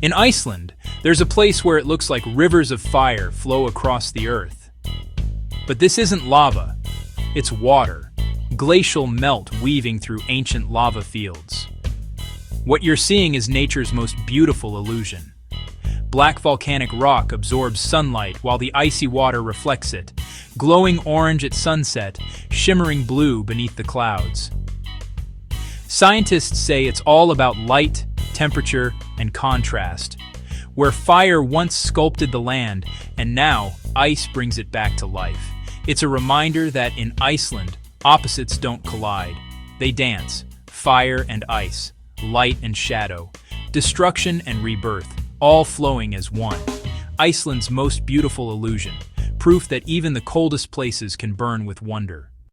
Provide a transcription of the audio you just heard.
In Iceland, there's a place where it looks like rivers of fire flow across the earth. But this isn't lava, it's water, glacial melt weaving through ancient lava fields. What you're seeing is nature's most beautiful illusion. Black volcanic rock absorbs sunlight while the icy water reflects it, glowing orange at sunset, shimmering blue beneath the clouds. Scientists say it's all about light, temperature, and contrast. Where fire once sculpted the land, and now ice brings it back to life. It's a reminder that in Iceland, opposites don't collide. They dance, fire and ice, light and shadow, destruction and rebirth, all flowing as one. Iceland's most beautiful illusion, proof that even the coldest places can burn with wonder.